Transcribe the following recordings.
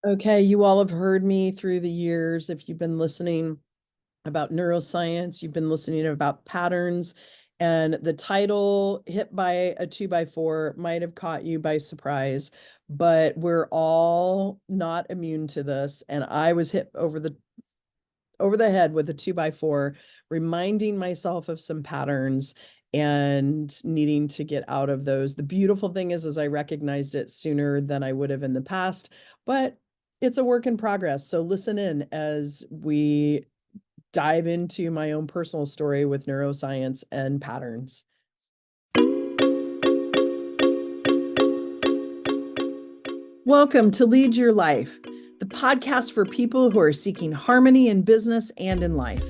Okay, you all have heard me through the years. If you've been listening about neuroscience, you've been listening about patterns, and the title hit by a two by four might have caught you by surprise, but we're all not immune to this. And I was hit over the head with a two by four, reminding myself of some patterns and needing to get out of those. The beautiful thing is I recognized it sooner than I would have in the past, but it's a work in progress. So listen in as we dive into my own personal story with neuroscience and patterns. Welcome to Lead Your Life, the podcast for people who are seeking harmony in business and in life.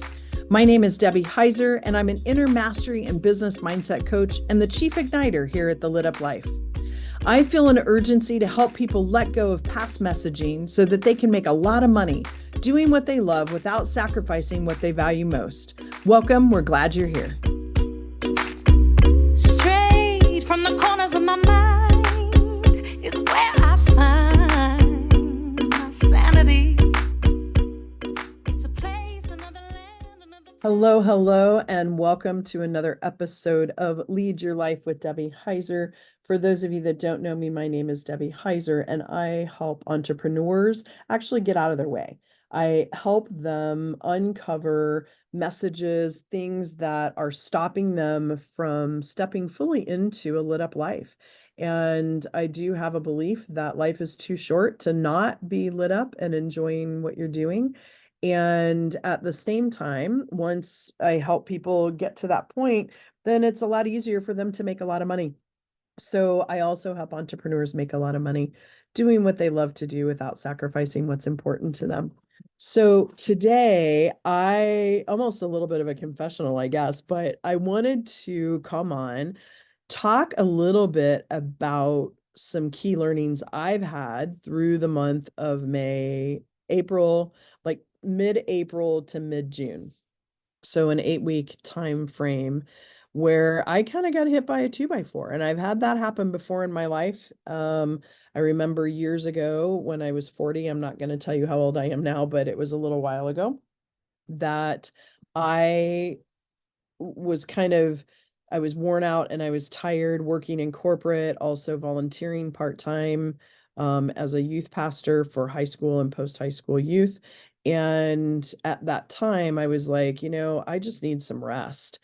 My name is Debbie Heiser, and I'm an inner mastery and business mindset coach and the chief igniter here at the Lit Up Life. I feel an urgency to help people let go of past messaging so that they can make a lot of money doing what they love without sacrificing what they value most. Welcome. We're glad you're here. Straight from the corners of my mind is where I find my sanity. It's a place, another land, another time. Hello, and welcome to another episode of Lead Your Life with Debbie Heiser. For those of you that don't know me, my name is Debbie Heiser, and I help entrepreneurs actually get out of their way. I help them uncover messages, things that are stopping them from stepping fully into a lit up life. And I do have a belief that life is too short to not be lit up and enjoying what you're doing. And at the same time, once I help people get to that point, then it's a lot easier for them to make a lot of money. So I also help entrepreneurs make a lot of money doing what they love to do without sacrificing what's important to them. So today, I almost a little bit of a confessional, I guess, but I wanted to come on, talk a little bit about some key learnings I've had through the month of May, April, like mid-April to mid-June. So an 8-week time frame where I kind of got hit by a two by four. And I've had that happen before in my life. I remember years ago when I was 40, I'm not going to tell you how old I am now, but it was a little while ago that I was I was worn out and I was tired working in corporate, also volunteering part-time as a youth pastor for high school and post-high school youth. And at that time, I was like, I just need some rest.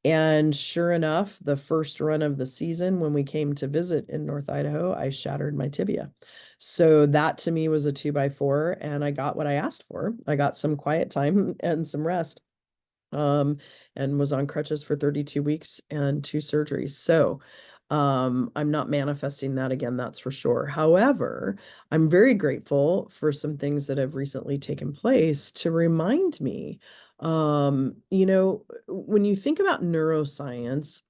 And sure enough, the first run of the season, when we came to visit in North Idaho, I shattered my tibia. So that to me was a two by four, and I got what I asked for. I got some quiet time and some rest, and was on crutches for 32 weeks and 2 surgeries. So I'm not manifesting that again, that's for sure. However, I'm very grateful for some things that have recently taken place to remind me, when you think about neuroscience,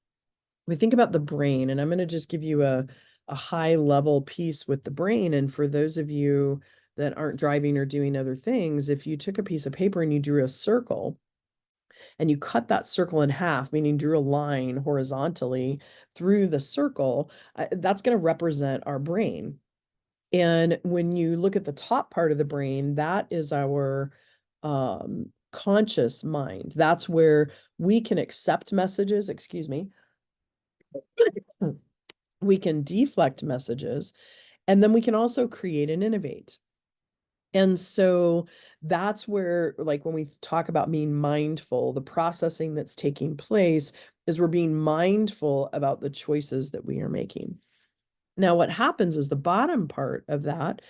we think about the brain, and I'm going to just give you a high level piece with the brain. And for those of you that aren't driving or doing other things, if you took a piece of paper and you drew a circle, and you cut that circle in half, meaning drew a line horizontally through the circle, that's going to represent our brain. And when you look at the top part of the brain, that is our conscious mind. That's where we can accept messages, excuse me, we can deflect messages, and then we can also create and innovate. And so that's where, like, when we talk about being mindful, the processing that's taking place is we're being mindful about the choices that we are making. Now, what happens is the bottom part of that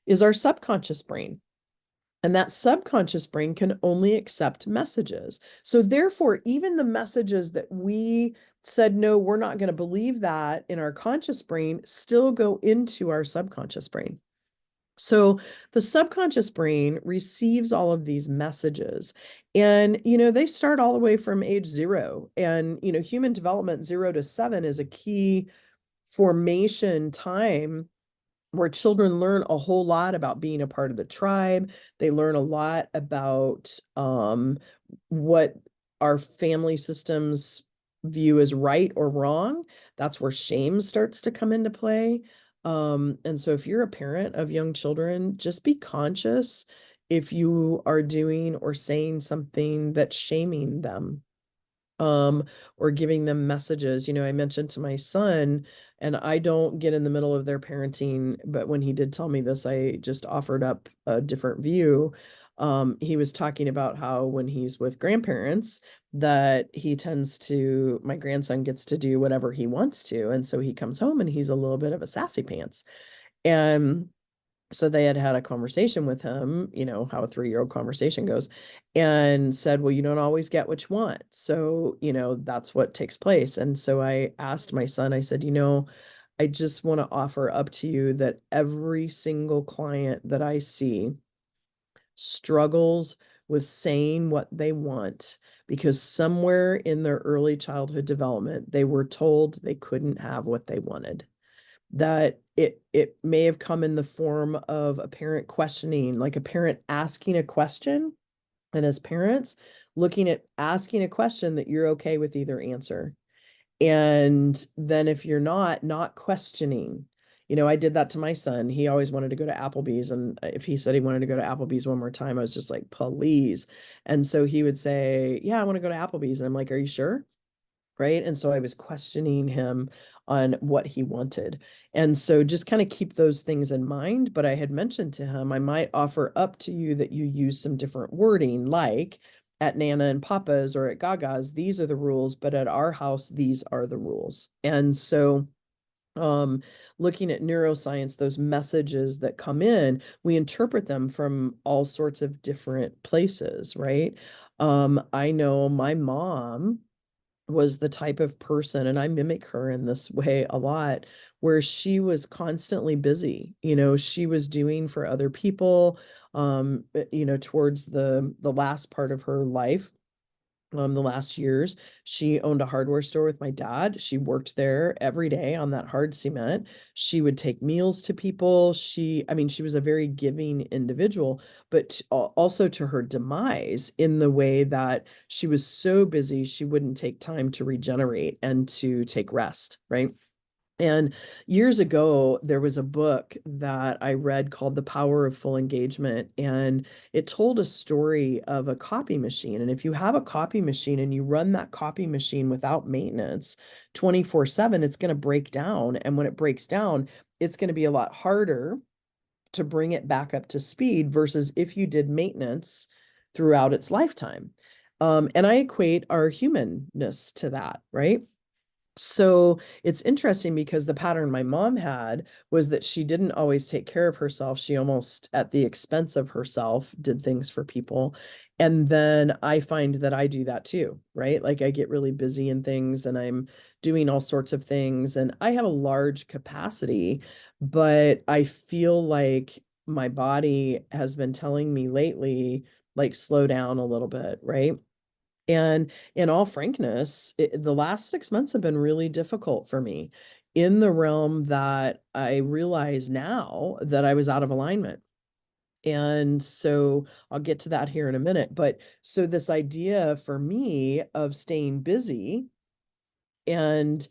is our subconscious brain. And that subconscious brain can only accept messages. So therefore, even the messages that we said, no, we're not going to believe that in our conscious brain still go into our subconscious brain. So the subconscious brain receives all of these messages, and they start all the way from age 0. And human development 0 to 7 is a key formation time where children learn a whole lot about being a part of the tribe. They learn a lot about what our family systems view as right or wrong. That's where shame starts to come into play. And so if you're a parent of young children, just be conscious if you are doing or saying something that's shaming them, um, or giving them messages. I mentioned to my son, and I don't get in the middle of their parenting, but when he did tell me this, I just offered up a different view. He was talking about how when he's with grandparents, that my grandson gets to do whatever he wants to. And so he comes home and he's a little bit of a sassy pants. And so they had had a conversation with him, how a 3-year-old conversation goes, and said, well, you don't always get what you want. So, that's what takes place. And so I asked my son, I said, I just want to offer up to you that every single client that I see struggles with saying what they want because somewhere in their early childhood development, they were told they couldn't have what they wanted, that it may have come in the form of a parent questioning, like a parent asking a question, and as parents looking at asking a question that you're okay with either answer. And then if you're not questioning, I did that to my son. He always wanted to go to Applebee's, and if he said he wanted to go to Applebee's one more time, I was just like, please. And so he would say, yeah, I want to go to Applebee's, and I'm like, are you sure? Right. And so I was questioning him on what he wanted. And so just kind of keep those things in mind. But I had mentioned to him, I might offer up to you that you use some different wording, like at Nana and Papa's or at Gaga's, these are the rules, but at our house, these are the rules. And so um looking at neuroscience, those messages that come in, we interpret them from all sorts of different places, right? I know my mom was the type of person, and I mimic her in this way a lot, where she was constantly busy. She was doing for other people, towards the last part of her life. The last years, she owned a hardware store with my dad. She worked there every day on that hard cement. She would take meals to people. I mean, she was a very giving individual, but also to her demise in the way that she was so busy, she wouldn't take time to regenerate and to take rest, right? And years ago, there was a book that I read called The Power of Full Engagement, and it told a story of a copy machine. And if you have a copy machine and you run that copy machine without maintenance 24/7, it's going to break down. And when it breaks down, it's going to be a lot harder to bring it back up to speed versus if you did maintenance throughout its lifetime. And I equate our humanness to that, right? So it's interesting because the pattern my mom had was that she didn't always take care of herself. She almost, at the expense of herself, did things for people. And then I find that I do that too, right? Like I get really busy in things and I'm doing all sorts of things and I have a large capacity, but I feel like my body has been telling me lately, like, slow down a little bit, right? And in all frankness, the last 6 months have been really difficult for me in the realm that I realize now that I was out of alignment. And so I'll get to that here in a minute. But so this idea for me of staying busy and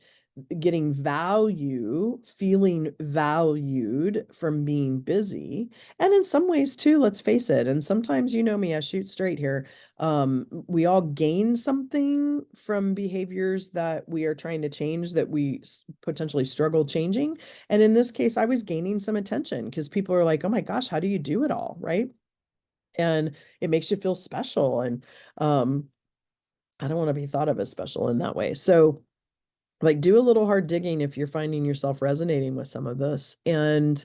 getting value, feeling valued from being busy. And in some ways too, let's face it, and sometimes me, I shoot straight here. We all gain something from behaviors that we are trying to change that we potentially struggle changing. And in this case, I was gaining some attention because people are like, oh my gosh, how do you do it all? Right. And it makes you feel special. And I don't want to be thought of as special in that way. So like do a little hard digging if you're finding yourself resonating with some of this. And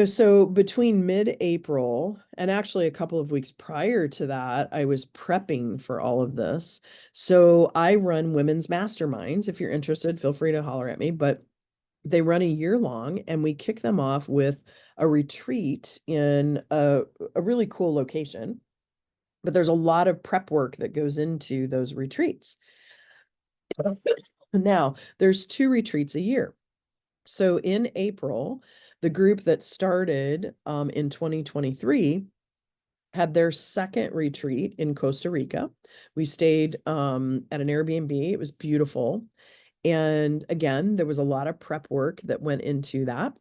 so between mid-April and actually a couple of weeks prior to that, I was prepping for all of this. So I run women's masterminds. If you're interested, feel free to holler at me, but they run a year long and we kick them off with a retreat in a really cool location. But there's a lot of prep work that goes into those retreats. Now, there's 2 retreats a year. So in April, the group that started in 2023 had their second retreat in Costa Rica. We stayed at an Airbnb. It was beautiful. And again, there was a lot of prep work that went into that.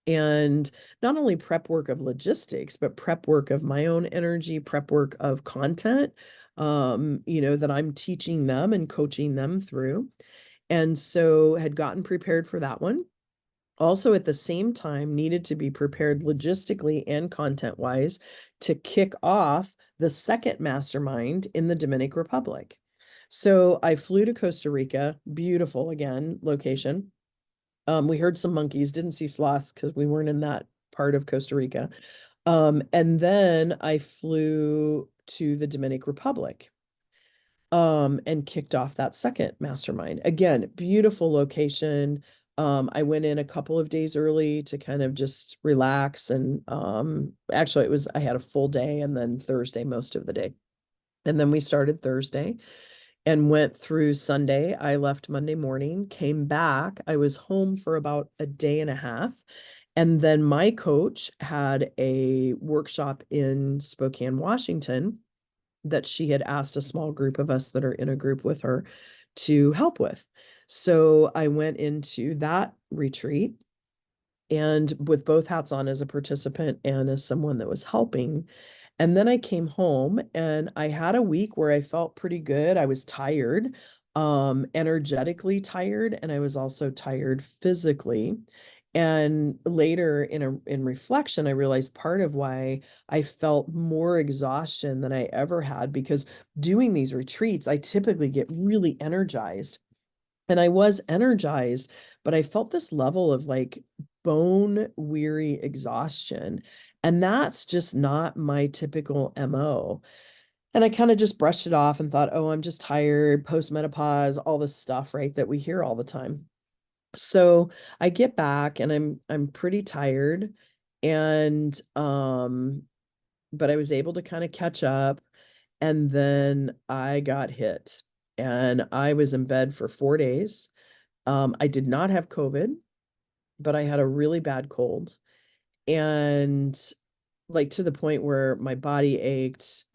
And not only prep work of logistics, but prep work of my own energy, prep work of content, that I'm teaching them and coaching them through. And so had gotten prepared for that one. Also, at the same time, needed to be prepared logistically and content wise to kick off the second mastermind in the Dominican Republic. So I flew to Costa Rica, beautiful again, location. We heard some monkeys, didn't see sloths because we weren't in that part of Costa Rica. And then I flew to the Dominican Republic, and kicked off that second mastermind. Again, beautiful location. I went in a couple of days early to kind of just relax. And actually, I had a full day and then Thursday, most of the day. And then we started Thursday and went through Sunday. I left Monday morning, came back. I was home for about a day and a half. And then my coach had a workshop in Spokane, Washington, that she had asked a small group of us that are in a group with her to help with. So I went into that retreat and with both hats on as a participant and as someone that was helping. And then I came home and I had a week where I felt pretty good. I was tired, energetically tired, and I was also tired physically. And later in reflection, I realized part of why I felt more exhaustion than I ever had, because doing these retreats, I typically get really energized. And I was energized, but I felt this level of like bone weary exhaustion. And that's just not my typical MO. And I kind of just brushed it off and thought, oh, I'm just tired, postmenopause, all this stuff, right, that we hear all the time. So I get back and I'm pretty tired. And but I was able to kind of catch up. And then I got hit and I was in bed for 4 days. I did not have COVID, but I had a really bad cold. And like to the point where my body ached,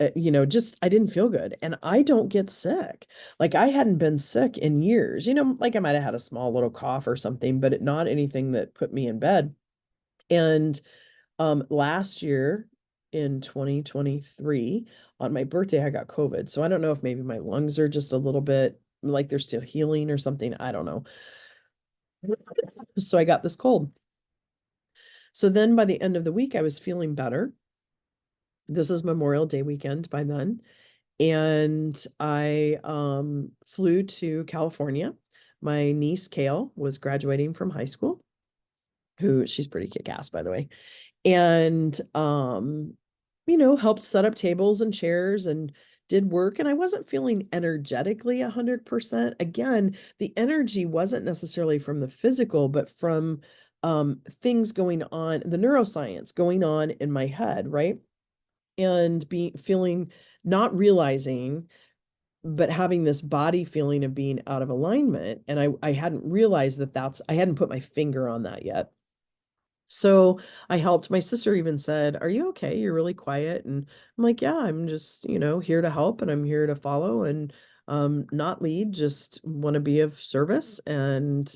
just I didn't feel good. And I don't get sick. Like I hadn't been sick in years, like I might have had a small little cough or something, but not anything that put me in bed. And last year in 2023, on my birthday, I got COVID. So I don't know if maybe my lungs are just a little bit like they're still healing or something. I don't know. So I got this cold. So then by the end of the week, I was feeling better. This is Memorial Day weekend by then. And I flew to California. My niece, Kale, was graduating from high school, she's pretty kick-ass, by the way. And helped set up tables and chairs and did work. And I wasn't feeling energetically 100%. Again, the energy wasn't necessarily from the physical, but from things going on, the neuroscience going on in my head, right? And feeling, not realizing, but having this body feeling of being out of alignment. And I hadn't realized I hadn't put my finger on that yet. So I helped. My sister even said, "Are you okay? You're really quiet." And I'm like, "Yeah, I'm just, here to help and I'm here to follow and not lead, just want to be of service and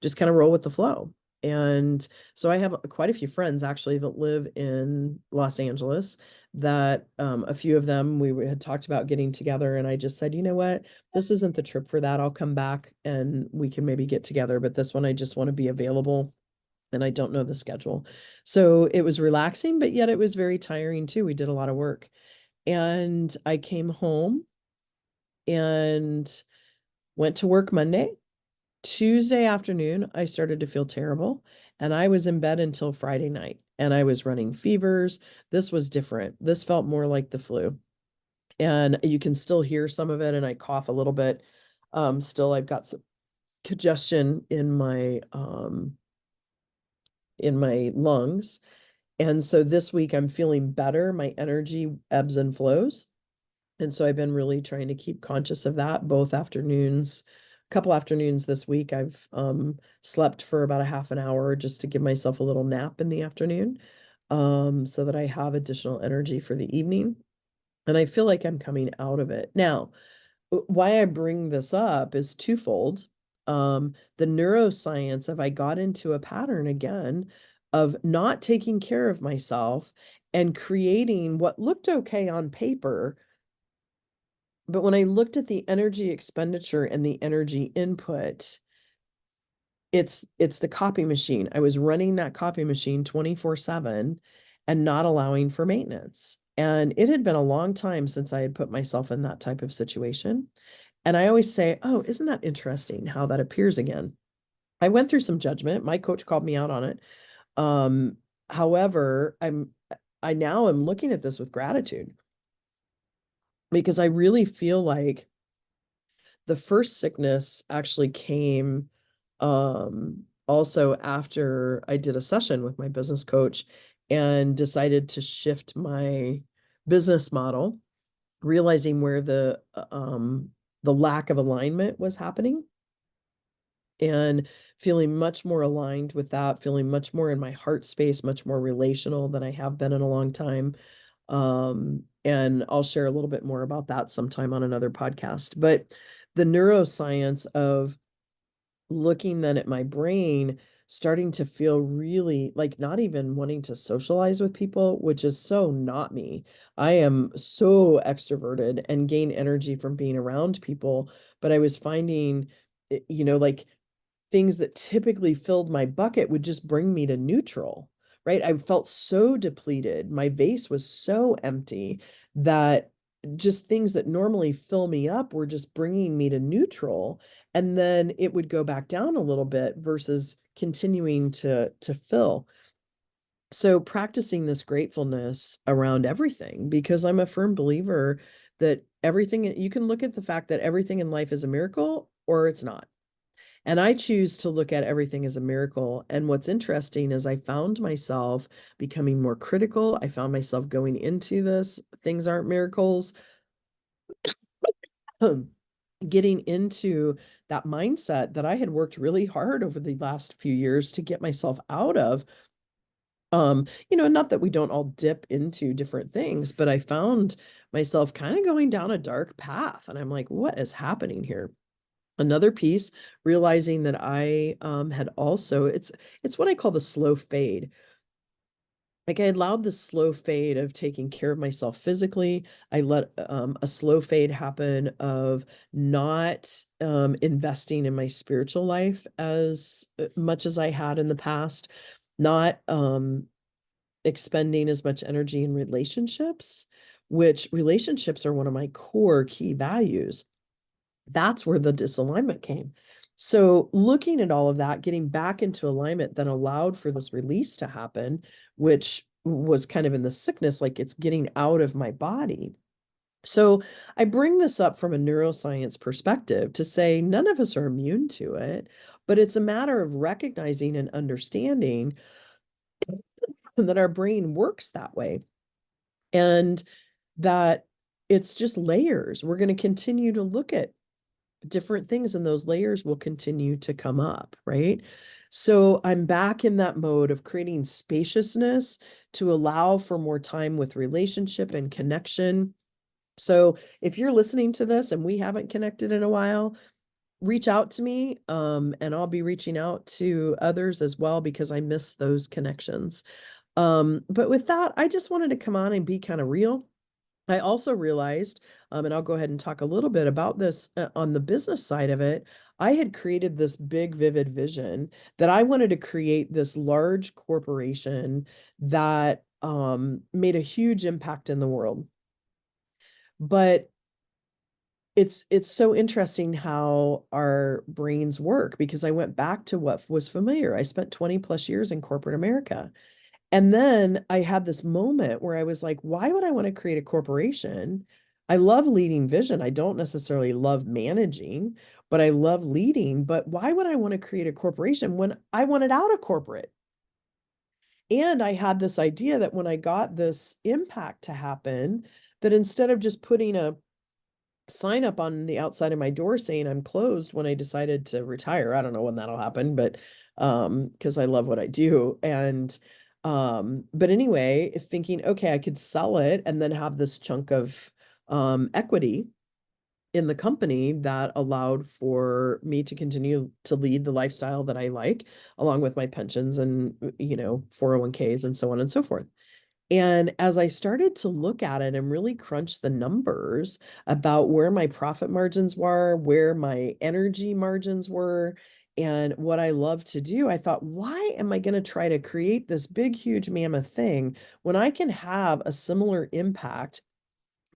just kind of roll with the flow." And so I have quite a few friends actually that live in Los Angeles that a few of them we had talked about getting together, and I just said, "You know what? This isn't the trip for that. I'll come back and we can maybe get together, but this one I just want to be available and I don't know the schedule." So it was relaxing, but yet it was very tiring too. We did a lot of work. And I came home and went to work Monday. Tuesday afternoon, I started to feel terrible. And I was in bed until Friday night and I was running fevers. This was different. This felt more like the flu. And you can still hear some of it. And I cough a little bit. Still, I've got some congestion in my lungs. And so this week I'm feeling better. My energy ebbs and flows. And so I've been really trying to keep conscious of that both afternoons. A couple afternoons this week, I've slept for about a half an hour just to give myself a little nap in the afternoon, so that I have additional energy for the evening. And I feel like I'm coming out of it. Now, why I bring this up is twofold. the neuroscience of I got into a pattern again of not taking care of myself and creating what looked okay on paper. But when I looked at the energy expenditure and the energy input, it's the copy machine. I was running that copy machine 24/7 and not allowing for maintenance. And it had been a long time since I had put myself in that type of situation. And I always say, oh, isn't that interesting how that appears again? I went through some judgment. My coach called me out on it. Um, however, I now am looking at this with gratitude because I really feel like the first sickness actually came also after I did a session with my business coach and decided to shift my business model, realizing where the lack of alignment was happening and feeling much more aligned with that, feeling much more in my heart space, much more relational than I have been in a long time. And I'll share a little bit more about that sometime on another podcast. But the neuroscience of looking then at my brain, starting to feel really like not even wanting to socialize with people, which is so not me. I am so extroverted and gain energy from being around people, but I was finding, like things that typically filled my bucket would just bring me to neutral, right? I felt so depleted. My vase was so empty that just things that normally fill me up were just bringing me to neutral. And then it would go back down a little bit versus continuing to fill. So practicing this gratefulness around everything, because I'm a firm believer that everything, you can look at the fact that everything in life is a miracle or it's not. And I choose to look at everything as a miracle. And what's interesting is I found myself becoming more critical. I found myself going into this, things aren't miracles, getting into that mindset that I had worked really hard over the last few years to get myself out of. Not that we don't all dip into different things, but I found myself kind of going down a dark path. And I'm like, what is happening here? Another piece, realizing that I had also, it's what I call the slow fade. Like I allowed the slow fade of taking care of myself physically. I let a slow fade happen of not investing in my spiritual life as much as I had in the past, not expending as much energy in relationships, which relationships are one of my core key values. That's where the disalignment came. So looking at all of that, getting back into alignment then allowed for this release to happen, which was kind of in the sickness, like it's getting out of my body. So I bring this up from a neuroscience perspective to say none of us are immune to it, but it's a matter of recognizing and understanding that our brain works that way and that it's just layers. We're going to continue to look at different things and those layers will continue to come up, right? So I'm back in that mode of creating spaciousness to allow for more time with relationship and connection. So if you're listening to this and we haven't connected in a while, reach out to me, and I'll be reaching out to others as well because I miss those connections. But with that, I just wanted to come on and be kind of real. I also realized, and I'll go ahead and talk a little bit about this on the business side of it. I had created this big, vivid vision that I wanted to create this large corporation that made a huge impact in the world. But it's so interesting how our brains work because I went back to what was familiar. I spent 20 plus years in corporate America. And then I had this moment where I was like, why would I want to create a corporation? I love leading vision. I don't necessarily love managing, but I love leading. But why would I want to create a corporation when I wanted out of corporate? And I had this idea that when I got this impact to happen, that instead of just putting a sign up on the outside of my door saying I'm closed when I decided to retire. I don't know when that'll happen, but because I love what I do. And but anyway, thinking, okay, I could sell it and then have this chunk of equity in the company that allowed for me to continue to lead the lifestyle that I like, along with my pensions and, 401ks and so on and so forth. And as I started to look at it and really crunch the numbers about where my profit margins were, where my energy margins were, and what I love to do, I thought, why am I going to try to create this big, huge mammoth thing when I can have a similar impact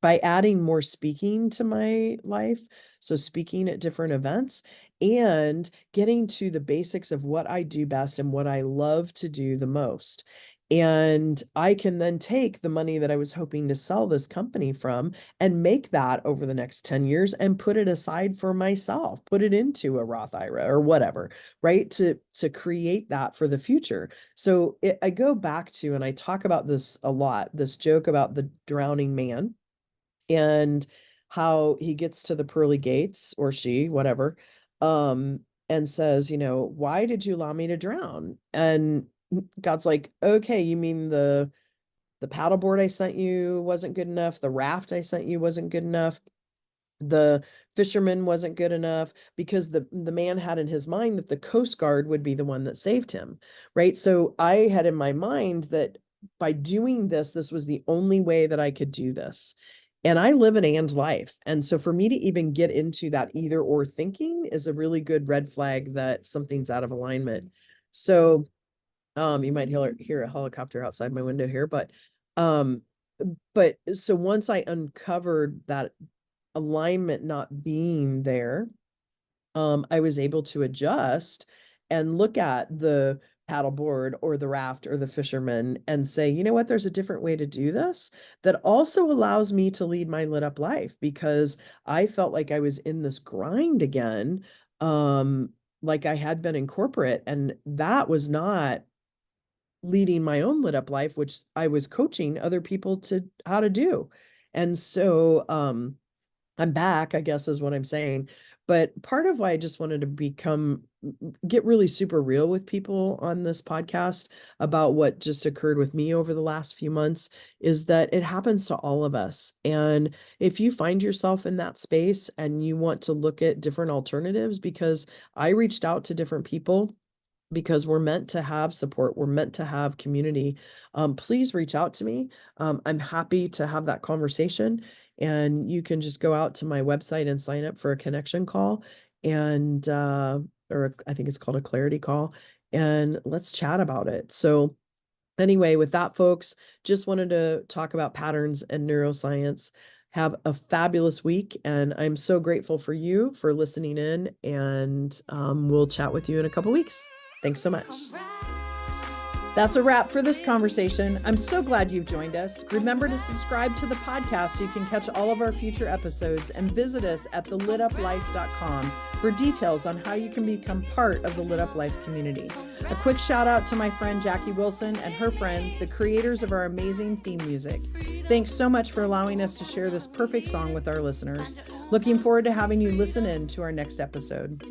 by adding more speaking to my life? So speaking at different events and getting to the basics of what I do best and what I love to do the most. And I can then take the money that I was hoping to sell this company from and make that over the next 10 years and put it aside for myself, put it into a Roth IRA or whatever, right? To create that for the future. So I go back to, and I talk about this a lot, this joke about the drowning man and how he gets to the pearly gates, or she, whatever, and says, why did you allow me to drown? And God's like, okay, you mean the paddleboard I sent you wasn't good enough, the raft I sent you wasn't good enough, the fisherman wasn't good enough, because the man had in his mind that the Coast Guard would be the one that saved him, right? So I had in my mind that by doing this, this was the only way that I could do this. And I live an and life. And so for me to even get into that either or thinking is a really good red flag that something's out of alignment. So you might hear a helicopter outside my window here, um, but so once I uncovered that alignment not being there, I was able to adjust and look at the paddleboard or the raft or the fisherman and say, you know what, there's a different way to do this that also allows me to lead my lit up life, because I felt like I was in this grind again, like I had been in corporate, and that was not leading my own lit up life, which I was coaching other people to how to do. And so I'm back, I guess is what I'm saying. But part of why I just wanted to get really super real with people on this podcast about what just occurred with me over the last few months is that it happens to all of us. And if you find yourself in that space and you want to look at different alternatives, because I reached out to different people because we're meant to have support. We're meant to have community. Please reach out to me. I'm happy to have that conversation. And you can just go out to my website and sign up for a connection call, and or I think it's called a clarity call, and let's chat about it. So anyway, with that, folks, just wanted to talk about patterns and neuroscience. Have a fabulous week, and I'm so grateful for you for listening in, and we'll chat with you in a couple weeks. Thanks so much. That's a wrap for this conversation. I'm so glad you've joined us. Remember to subscribe to the podcast so you can catch all of our future episodes, and visit us at thelituplife.com for details on how you can become part of the Lit Up Life community. A quick shout out to my friend Jackie Wilson and her friends, the creators of our amazing theme music. Thanks so much for allowing us to share this perfect song with our listeners. Looking forward to having you listen in to our next episode.